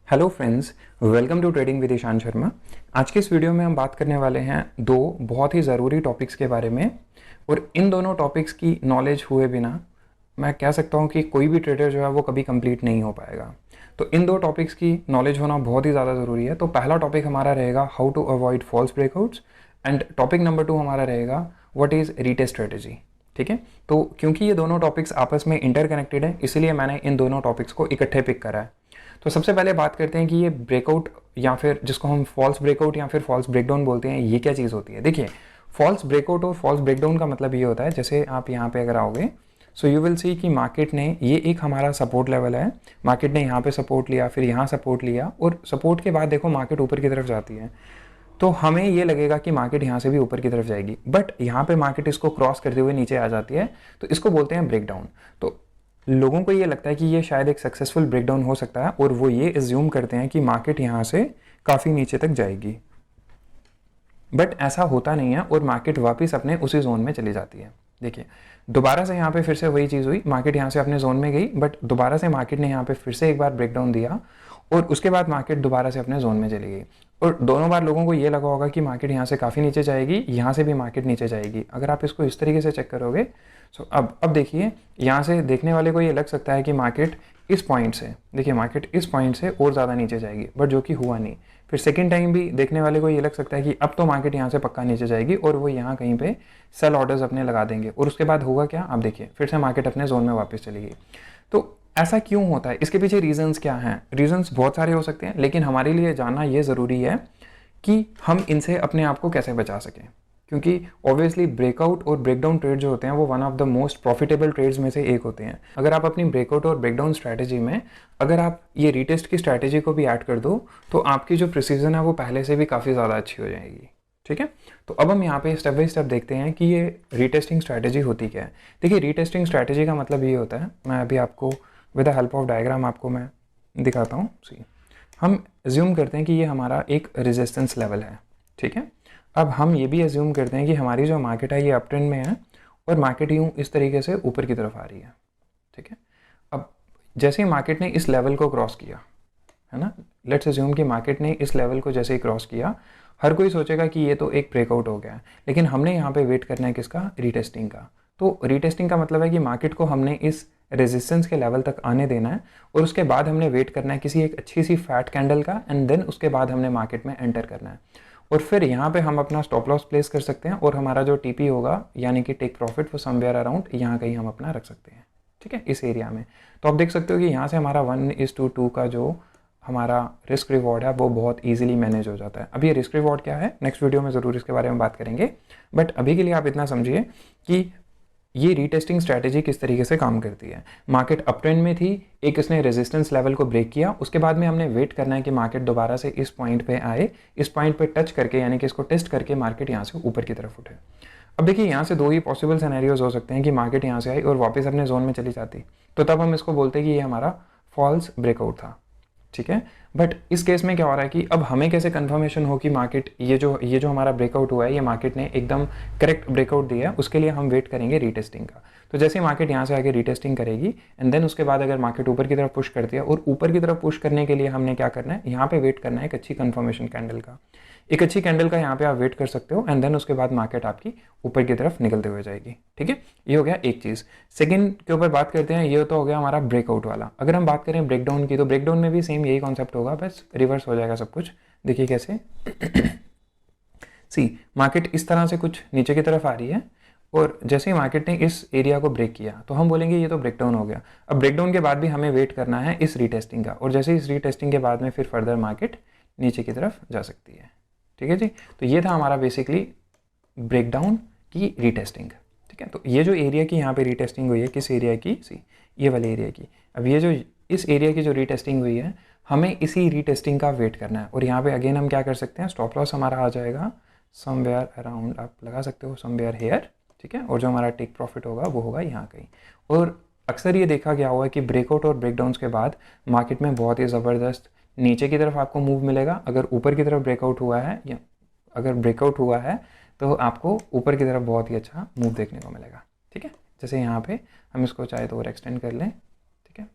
Hello friends, welcome to trading with Ishan Sharma. आज के इस वीडियो में हम बात करने वाले हैं दो बहुत ही ज़रूरी टॉपिक्स के बारे में। और इन दोनों टॉपिक्स की नॉलेज हुए बिना मैं कह सकता हूं कि कोई भी ट्रेडर जो है वो कभी कंप्लीट नहीं हो पाएगा। तो इन दो टॉपिक्स की नॉलेज होना बहुत ही ज़्यादा ज़रूरी है। तो पहला टॉपिक हमारा रहेगा how to avoid false breakouts and topic number 2 हमारा रहेगा व्हाट इज़ रीटेस्ट स्ट्रेटेजी। ठीक है, तो क्योंकि ये दोनों टॉपिक्स आपस में इंटरकनेक्टेड है इसलिए मैंने इन दोनों टॉपिक्स को इकट्ठे पिक करा है। तो सबसे पहले बात करते हैं कि ये ब्रेकआउट या फिर जिसको हम फॉल्स ब्रेकआउट या फिर फॉल्स ब्रेकडाउन बोलते हैं, ये क्या चीज़ होती है। देखिए, फॉल्स ब्रेकआउट और फॉल्स ब्रेकडाउन का मतलब ये होता है, जैसे आप यहाँ पे अगर आओगे सो यू विल सी कि मार्केट ने ये एक हमारा सपोर्ट लेवल है, मार्केट ने यहाँ पे सपोर्ट लिया, फिर यहाँ सपोर्ट लिया और सपोर्ट के बाद देखो मार्केट ऊपर की तरफ जाती है। तो हमें ये लगेगा कि मार्केट यहाँ से भी ऊपर की तरफ जाएगी, बट यहाँ पे मार्केट इसको क्रॉस करते हुए नीचे आ जाती है, तो इसको बोलते हैं ब्रेकडाउन। तो लोगों को ये लगता है कि ये शायद एक सक्सेसफुल ब्रेकडाउन हो सकता है और वो ये एज्यूम करते हैं कि मार्केट यहाँ से काफ़ी नीचे तक जाएगी, बट ऐसा होता नहीं है और मार्केट वापस अपने उसी जोन में चली जाती है। देखिए, दोबारा से यहाँ पे फिर से वही चीज़ हुई, मार्केट यहाँ से अपने जोन में गई, बट दोबारा से मार्केट ने यहाँ पे फिर से एक बार ब्रेकडाउन दिया और उसके बाद मार्केट दोबारा से अपने जोन में चली गई। और दोनों बार लोगों को ये लगा होगा कि मार्केट यहाँ से काफ़ी नीचे जाएगी, यहाँ से भी मार्केट नीचे जाएगी। अगर आप इसको इस तरीके से चेक करोगे सो अब देखिए, यहाँ से देखने वाले को ये लग सकता है कि मार्केट इस पॉइंट से, देखिए मार्केट इस पॉइंट से और ज़्यादा नीचे जाएगी, बट जो कि हुआ नहीं। फिर सेकेंड टाइम भी देखने वाले को ये लग सकता है कि अब तो मार्केट यहाँ से पक्का नीचे जाएगी और वो यहाँ कहीं पे सेल ऑर्डर्स अपने लगा देंगे और उसके बाद होगा क्या, आप देखिए फिर से मार्केट अपने जोन में वापस चली गई। तो ऐसा क्यों होता है, इसके पीछे रीजंस क्या हैं? रीजंस बहुत सारे हो सकते हैं, लेकिन हमारे लिए जानना ये ज़रूरी है कि हम इनसे अपने आप को कैसे बचा सकें, क्योंकि ऑब्वियसली ब्रेकआउट और ब्रेकडाउन ट्रेड जो होते हैं वो one of the most profitable trades में से एक होते हैं। अगर आप अपनी ब्रेकआउट और ब्रेकडाउन स्ट्रैटेजी में अगर आप ये रीटेस्ट की स्ट्रैटेजी को भी ऐड कर दो तो आपकी जो प्रिसीजन है वो पहले से भी काफ़ी ज़्यादा अच्छी हो जाएगी। ठीक है, तो अब हम यहाँ पे स्टेप बाय स्टेप देखते हैं कि ये रीटेस्टिंग स्ट्रैटेजी होती क्या है। देखिए, रीटेस्टिंग स्ट्रैटेजी का मतलब ये होता है, मैं अभी आपको with the help of diagram आपको मैं दिखाता हूँ। सी, हम एज्यूम करते हैं कि ये हमारा एक रेजिस्टेंस लेवल है। ठीक है, अब हम ये भी एज्यूम करते हैं कि हमारी जो मार्केट है ये अप ट्रेंड में है और मार्केट यूँ इस तरीके से ऊपर की तरफ आ रही है। ठीक है, अब जैसे ही मार्केट ने इस लेवल को क्रॉस किया है ना, लेट्स एज्यूम कि मार्केट ने इस लेवल को जैसे ही क्रॉस किया, हर कोई सोचेगा कि ये तो एक ब्रेकआउट हो गया है, लेकिन हमने यहाँ पे वेट करना है किसका, रीटेस्टिंग का। तो रीटेस्टिंग का मतलब है कि मार्केट को हमने इस रेजिस्टेंस के लेवल तक आने देना है और उसके बाद हमने वेट करना है किसी एक अच्छी सी फैट कैंडल का, एंड देन उसके बाद हमने मार्केट में एंटर करना है। और फिर यहाँ पे हम अपना स्टॉप लॉस प्लेस कर सकते हैं और हमारा जो टीपी होगा यानी कि टेक प्रॉफिट वो समवेयर अराउंड यहाँ कहीं हम अपना रख सकते हैं। ठीक है, इस एरिया में। तो आप देख सकते हो कि यहाँ से हमारा 1:2 का जो हमारा रिस्क रिवॉर्ड है वो बहुत ईजिली मैनेज हो जाता है। अब ये रिस्क रिवॉर्ड क्या है, नेक्स्ट वीडियो में ज़रूर इसके बारे में बात करेंगे, बट अभी के लिए आप इतना समझिए कि ये रीटेस्टिंग स्ट्रैटेजी किस तरीके से काम करती है। मार्केट अप ट्रेंड में थी, एक इसने रेजिस्टेंस लेवल को ब्रेक किया, उसके बाद में हमने वेट करना है कि मार्केट दोबारा से इस पॉइंट पे आए, इस पॉइंट पे टच करके यानी कि इसको टेस्ट करके मार्केट यहाँ से ऊपर की तरफ उठे। अब देखिए, यहाँ से दो ही पॉसिबल सिनेरियोज हो सकते हैं कि मार्केट यहाँ से आई और वापस अपने जोन में चली जाती, तो तब हम इसको बोलते हैं कि ये हमारा फॉल्स ब्रेकआउट था। ठीक है, बट इस केस में क्या हो रहा है कि अब हमें कैसे कंफर्मेशन हो कि मार्केट ये जो हमारा ब्रेकआउट हुआ है ये मार्केट ने एकदम करेक्ट ब्रेकआउट दिया है, उसके लिए हम वेट करेंगे रीटेस्टिंग का। तो जैसे मार्केट यहाँ से आगे रीटेस्टिंग करेगी एंड देन उसके बाद अगर मार्केट ऊपर की तरफ पुश करती है, और ऊपर की तरफ पुश करने के लिए हमने क्या करना है, यहाँ पे वेट करना है एक अच्छी कंफर्मेशन कैंडल का, एक अच्छी कैंडल का यहाँ पे आप वेट कर सकते हो, एंड देन उसके बाद मार्केट आपकी ऊपर की तरफ निकलते हुए जाएगी। ठीक है, ये हो गया एक चीज़। सेकंड के ऊपर बात करते हैं, ये तो हो गया हमारा ब्रेकआउट वाला। अगर हम बात करें ब्रेकडाउन की, तो ब्रेकडाउन में भी सेम यही कॉन्सेप्ट होगा, बस रिवर्स हो जाएगा सब कुछ। देखिए कैसे सी, मार्केट इस तरह से कुछ नीचे की तरफ आ रही है और जैसे ही मार्केट ने इस एरिया को ब्रेक किया तो हम बोलेंगे ये तो ब्रेकडाउन हो गया। अब ब्रेकडाउन के बाद भी हमें वेट करना है इस रीटेस्टिंग का, और जैसे इस रीटेस्टिंग के बाद में फिर फर्दर मार्केट नीचे की तरफ जा सकती है। ठीक है जी, तो ये था हमारा बेसिकली ब्रेकडाउन की रीटेस्टिंग। ठीक है, तो ये जो एरिया की यहाँ पे रीटेस्टिंग हुई है, किस एरिया की, सी ये वाले एरिया की। अब ये जो इस एरिया की जो रीटेस्टिंग हुई है, हमें इसी रीटेस्टिंग का वेट करना है, और यहाँ पे अगेन हम क्या कर सकते हैं, स्टॉप लॉस हमारा आ जाएगा समवेयर अराउंड, आप लगा सकते हो समवेयर हेयर। ठीक है, और जो हमारा टेक प्रॉफिट होगा वो होगा यहाँ कहीं। और अक्सर ये देखा गया हुआ है कि ब्रेकआउट और ब्रेकडाउन्स के बाद मार्केट में बहुत ही ज़बरदस्त नीचे की तरफ आपको मूव मिलेगा। अगर ऊपर की तरफ ब्रेकआउट हुआ है या अगर ब्रेकआउट हुआ है तो आपको ऊपर की तरफ बहुत ही अच्छा मूव देखने को मिलेगा। ठीक है, जैसे यहाँ पे हम इसको चाहे तो और एक्सटेंड कर लें। ठीक है,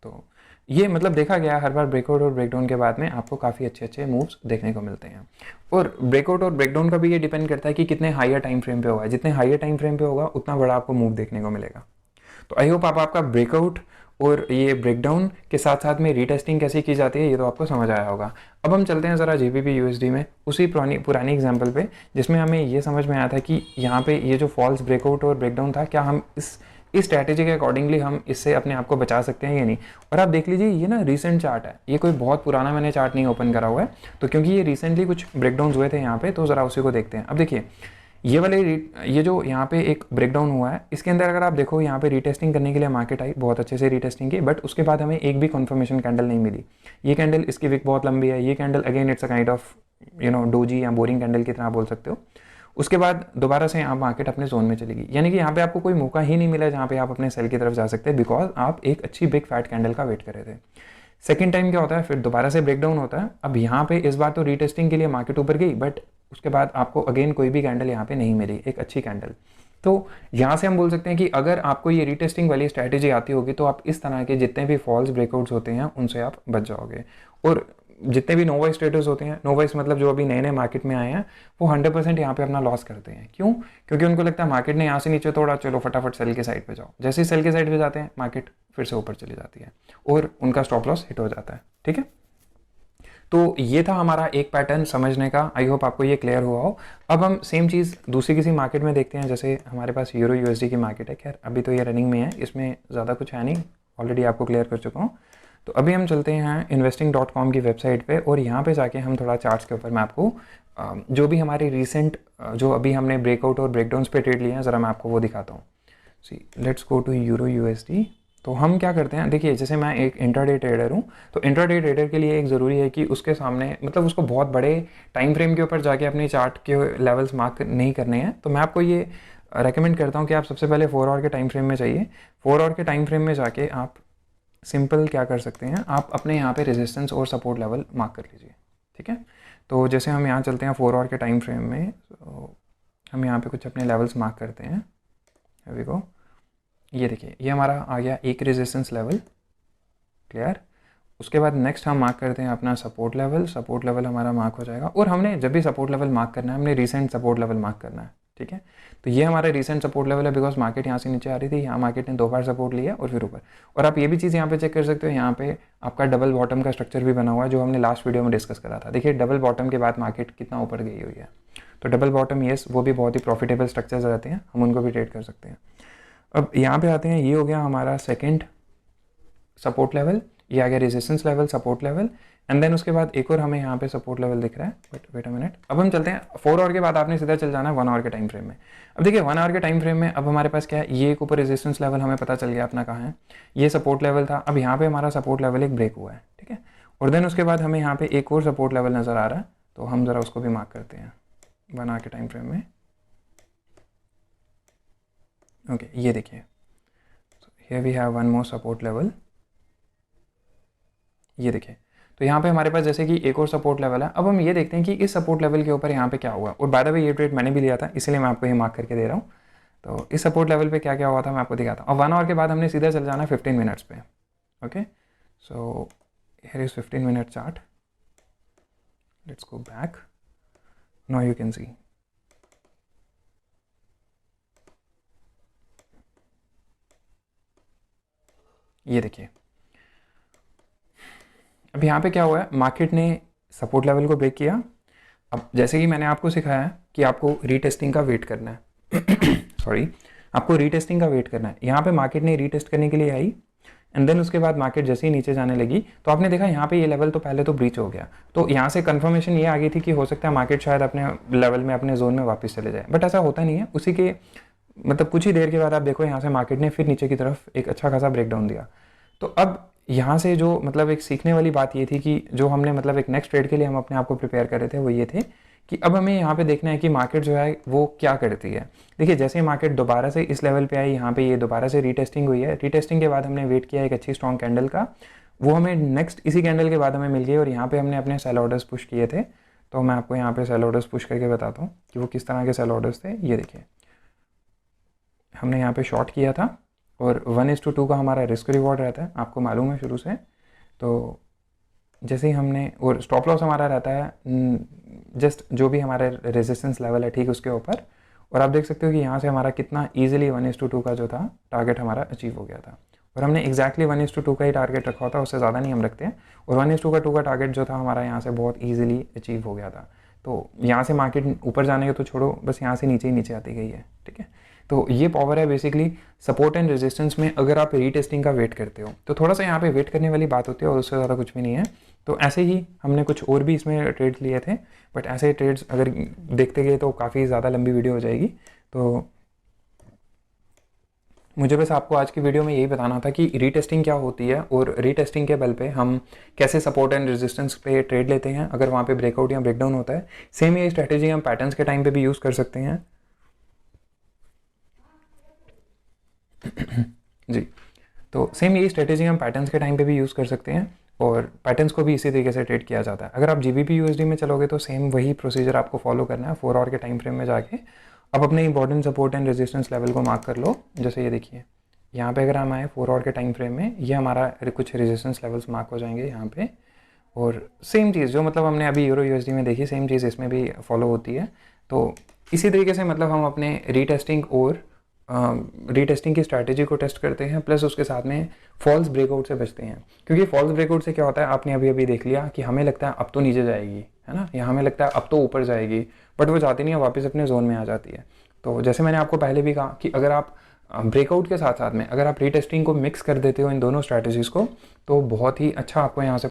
तो ये मतलब देखा गया है हर बार ब्रेकआउट और ब्रेकडाउन के बाद में आपको काफ़ी अच्छे अच्छे मूव्स देखने को मिलते हैं। और ब्रेकआउट और ब्रेकडाउन का भी ये डिपेंड करता है कि कितने हायर टाइम फ्रेम पे होगा, जितने हायर टाइम फ्रेम पे होगा उतना बड़ा आपको मूव देखने को मिलेगा। तो आई होप आप आपका ब्रेकआउट और ये ब्रेकडाउन के साथ साथ में रीटेस्टिंग कैसे की जाती है ये तो आपको समझ आया होगा। अब हम चलते हैं ज़रा JPP USD में उसी पुरानी एग्जांपल पे, जिसमें हमें ये समझ में आया था कि यहाँ पे ये जो फॉल्स ब्रेकआउट और ब्रेकडाउन था, क्या हम इस स्ट्रैटेजी के अकॉर्डिंगली हम इससे अपने आप को बचा सकते हैं या नहीं। और आप देख लीजिए ये ना रीसेंट चार्ट है, ये कोई बहुत पुराना मैंने चार्ट नहीं ओपन करा हुआ है, तो क्योंकि ये रिसेंटली कुछ ब्रेकडाउन हुए थे यहाँ पे, तो ज़रा उसी को देखते हैं। अब देखिए ये जो यहाँ पे एक ब्रेकडाउन हुआ है, इसके अंदर अगर आप देखो यहाँ पे रीटेस्टिंग करने के लिए मार्केट आई, बहुत अच्छे से रीटेस्टिंग की, बट उसके बाद हमें एक भी कन्फर्मेशन कैंडल नहीं मिली। ये कैंडल, इसकी विक बहुत लंबी है, ये candle again it's a kind of doji या बोरिंग कैंडल की तरह बोल सकते हो। उसके बाद दोबारा से आप मार्केट अपने जोन में चलेगी, यानी कि यहाँ पे आपको कोई मौका ही नहीं मिला जहाँ पे आप अपने सेल की तरफ जा सकते हैं, बिकॉज आप एक अच्छी बिग फैट कैंडल का वेट कर रहे थे। सेकेंड टाइम क्या होता है, फिर दोबारा से ब्रेकडाउन होता है। अब यहाँ पे इस बार तो रीटेस्टिंग के लिए मार्केट ऊपर गई, बट उसके बाद आपको अगेन कोई भी कैंडल यहाँ पे नहीं मिली, एक अच्छी कैंडल। तो यहाँ से हम बोल सकते हैं कि अगर आपको ये रीटेस्टिंग वाली स्ट्रैटेजी आती होगी तो आप इस तरह के जितने भी फॉल्स ब्रेकआउट्स होते हैं उनसे आप बच जाओगे। और जितने भी नोवाइस ट्रेडर्स होते हैं, नोवाइस मतलब जो अभी नए नए मार्केट में आए हैं, वो 100% यहाँ पे अपना लॉस करते हैं। क्यों? क्योंकि उनको लगता है मार्केट ने यहाँ से नीचे तोड़ा, चलो फटाफट सेल के साइड पे जाओ। जैसे ही सेल के साइड पे जाते हैं मार्केट फिर से ऊपर चली जाती है और उनका स्टॉप लॉस हिट हो जाता है। ठीक है, तो ये था हमारा एक पैटर्न समझने का। आई होप आपको ये क्लियर हुआ हो। अब हम सेम चीज़ दूसरी किसी मार्केट में देखते हैं, जैसे हमारे पास यूरो USD की मार्केट है। खैर अभी तो ये रनिंग में है, इसमें ज़्यादा कुछ है नहीं, ऑलरेडी आपको क्लियर कर चुका हूँ। तो अभी हम चलते हैं investing.com की वेबसाइट पे और यहाँ पे जाके हम थोड़ा चार्ट्स के ऊपर मैं आपको जो भी हमारी रिसेंट जो अभी हमने ब्रेकआउट और ब्रेकडाउन्स पे ट्रेड लिए हैं, ज़रा मैं आपको वो दिखाता हूँ। See let's go to euro USD। तो हम क्या करते हैं, देखिए जैसे मैं एक इंट्राडे ट्रेडर हूँ, तो इंट्राडे ट्रेडर के लिए एक ज़रूरी है कि उसके सामने मतलब उसको बहुत बड़े टाइम फ्रेम के ऊपर जाके अपनी चार्ट के लेवल्स मार्क नहीं करने हैं। तो मैं आपको ये रेकमेंड करता हूँ कि आप सबसे पहले 4 आवर के टाइम फ्रेम में चाहिए। 4 आवर के टाइम फ्रेम में जाके आप सिंपल क्या कर सकते हैं, आप अपने यहाँ पे रेजिस्टेंस और सपोर्ट लेवल मार्क कर लीजिए। ठीक है, तो जैसे हम यहाँ चलते हैं 4 आवर के टाइम फ्रेम में, तो हम यहाँ पे कुछ अपने लेवल्स मार्क करते हैं। अभी को ये देखिए, ये हमारा आ गया एक रेजिस्टेंस लेवल, क्लियर। उसके बाद नेक्स्ट हम मार्क करते हैं अपना सपोर्ट लेवल। सपोर्ट लेवल हमारा मार्क हो जाएगा, और हमने जब भी सपोर्ट लेवल मार्क करना है हमने रिसेंट सपोर्ट लेवल मार्क करना है। ठीक है, तो ये हमारा रिसेंट सपोर्ट लेवल है, बिकॉज मार्केट यहाँ से नीचे आ रही थी, यहाँ मार्केट ने 2 बार सपोर्ट लिया और फिर ऊपर। और आप ये भी चीज़ यहाँ पे चेक कर सकते हो, यहाँ पे आपका डबल बॉटम का स्ट्रक्चर भी बना हुआ है, जो हमने लास्ट वीडियो में डिस्कस करा था। देखिए डबल बॉटम के बाद मार्केट कितना ऊपर गई हुई है। तो डबल बॉटम येस, वो भी बहुत ही प्रॉफिटेबल स्ट्रक्चर्स रहते हैं, हम उनको भी ट्रेड कर सकते हैं। अब यहाँ पे आते हैं, ये हो गया हमारा सेकंड सपोर्ट लेवल, ये आ गया resistance level, support level, and then उसके बाद एक और हमें यहाँ पे सपोर्ट लेवल दिख रहा है। वेट अ मिनट, अब हम चलते हैं 4 आवर के बाद आपने सीधा चल जाना है 1 आवर के टाइम फ्रेम में। अब देखिए 1 आवर के टाइम फ्रेम में अब हमारे पास क्या है, ये एक ऊपर रेजिस्टेंस लेवल हमें पता चल गया अपना कहाँ है, ये सपोर्ट लेवल था। अब यहाँ पे हमारा सपोर्ट लेवल एक ब्रेक हुआ है, ठीक है, और देन उसके बाद हमें यहाँ पे एक और सपोर्ट लेवल नज़र आ रहा है, तो हम ज़रा उसको भी मार्क करते हैं 1 आवर के टाइम फ्रेम में। ओके, ये देखिए, here we have one more support level, ये देखिए। तो यहाँ पे हमारे पास जैसे कि एक और सपोर्ट लेवल है। अब हम ये देखते हैं कि इस सपोर्ट लेवल के ऊपर यहाँ पे क्या हुआ, और बाय द वे ये ट्रेड मैंने भी लिया था, इसलिए मैं आपको ये मार्क करके दे रहा हूँ। तो इस सपोर्ट लेवल पे क्या क्या हुआ था मैं आपको दिखाता हूँ। और 1 आवर के बाद हमने सीधा चल जाना है 15 मिनट्स पे। Okay, so here is 15 minute chart, let's go back, now you can see, ये देखिए। अब यहाँ पे क्या हुआ है, मार्केट ने सपोर्ट लेवल को ब्रेक किया। अब जैसे कि मैंने आपको सिखाया है कि आपको रीटेस्टिंग का वेट करना है सॉरी, आपको रीटेस्टिंग का वेट करना है। यहाँ पे मार्केट ने रीटेस्ट करने के लिए आई, एंड देन उसके बाद मार्केट जैसे ही नीचे जाने लगी तो आपने देखा यहाँ पे ये लेवल तो पहले तो ब्रीच हो गया। तो यहाँ से कंफर्मेशन ये आ गई थी कि हो सकता है मार्केट शायद अपने लेवल में, अपने जोन में वापस चले जाए, बट ऐसा होता नहीं है। उसी के मतलब कुछ ही देर के बाद आप देखो यहाँ से मार्केट ने फिर नीचे की तरफ एक अच्छा खासा ब्रेकडाउन दिया। तो अब यहाँ से जो मतलब एक सीखने वाली बात ये थी कि जो हमने मतलब एक नेक्स्ट ट्रेड के लिए हम अपने आप को प्रिपेयर कर रहे थे, वो ये थे कि अब हमें यहाँ पे देखना है कि मार्केट जो है वो क्या करती है। देखिए जैसे मार्केट दोबारा से इस लेवल पे आई, यहाँ पे ये दोबारा से रीटेस्टिंग हुई है। रीटेस्टिंग के बाद हमने वेट किया एक अच्छी स्ट्रॉन्ग कैंडल का, वो हमें नेक्स्ट इसी कैंडल के बाद हमें मिल गई, और यहाँ पे हमने अपने सेल ऑर्डर्स पुश किए थे। तो मैं आपको यहाँ पे सेल ऑर्डर्स पुश करके बताता हूँ कि वो किस तरह के सेल ऑर्डर्स थे। ये देखिए, हमने यहाँ पे शॉर्ट किया था, और 1:2 का हमारा रिस्क रिवॉर्ड रहता है, आपको मालूम है शुरू से। तो जैसे ही हमने, और स्टॉप लॉस हमारा रहता है जस्ट जो भी हमारे रेजिस्टेंस लेवल है ठीक उसके ऊपर, और आप देख सकते हो कि यहाँ से हमारा कितना ईजिली 1:2 का जो था टारगेट हमारा अचीव हो गया था, और हमने एक्जैक्टली 1:2 का ही टारगेट रखा होता, उससे ज़्यादा नहीं हम रखते हैं, और 1:2 का टारगेट जो था हमारा यहाँ से बहुत ईजिली अचीव हो गया था। तो यहाँ से मार्केट ऊपर जाने का तो छोड़ो, बस यहाँ से नीचे ही नीचे आती गई है, ठीक है। तो ये पावर है बेसिकली सपोर्ट एंड रेजिस्टेंस में। अगर आप रीटेस्टिंग का वेट करते हो तो थोड़ा सा यहाँ पे वेट करने वाली बात होती है, और उससे ज़्यादा कुछ भी नहीं है। तो ऐसे ही हमने कुछ और भी इसमें ट्रेड लिए थे, बट ऐसे ट्रेड्स अगर देखते गए तो काफ़ी ज़्यादा लंबी वीडियो हो जाएगी। तो मुझे बस आपको आज की वीडियो में यही बताना था कि रीटेस्टिंग क्या होती है, और रीटेस्टिंग के बल पे हम कैसे सपोर्ट एंड रेजिस्टेंस पे ट्रेड लेते हैं अगर वहाँ पे ब्रेकआउट या ब्रेकडाउन होता है। सेम ये स्ट्रैटेजी हम पैटर्न्स के टाइम पे भी यूज़ कर सकते हैं। जी, तो सेम यही स्ट्रेटेजी हम पैटर्न्स के टाइम पे भी यूज़ कर सकते हैं, और पैटर्न्स को भी इसी तरीके से ट्रेड किया जाता है। अगर आप GBP USD में चलोगे तो सेम वही प्रोसीजर आपको फॉलो करना है। 4 आवर के टाइम फ्रेम में जाके अब अपने important support and resistance level को मार्क कर लो। जैसे ये देखिए, यहाँ पे अगर हम आए 4 आवर के टाइम फ्रेम में, ये हमारा कुछ रेजिस्टेंस लेवल्स मार्क हो जाएंगे यहाँ पे, और सेम चीज़ जो मतलब हमने अभी यूरो USD में देखी, सेम चीज़ इसमें भी फॉलो होती है। तो इसी तरीके से मतलब हम अपने रीटेस्टिंग और रीटेस्टिंग की स्ट्रैटेजी को टेस्ट करते हैं, प्लस उसके साथ में फॉल्स ब्रेकआउट से बचते हैं। क्योंकि फॉल्स ब्रेकआउट से क्या होता है, आपने अभी अभी देख लिया कि हमें लगता है अब तो नीचे जाएगी, है ना, या हमें लगता है अब तो ऊपर जाएगी, बट वो जाती नहीं है, वापस अपने जोन में आ जाती है। तो जैसे मैंने आपको पहले भी कहा कि अगर आप ब्रेकआउट के साथ साथ में अगर आप रीटेस्टिंग को मिक्स कर देते हो इन दोनों स्ट्रैटेजीज़ को, तो बहुत ही अच्छा आपको यहाँ से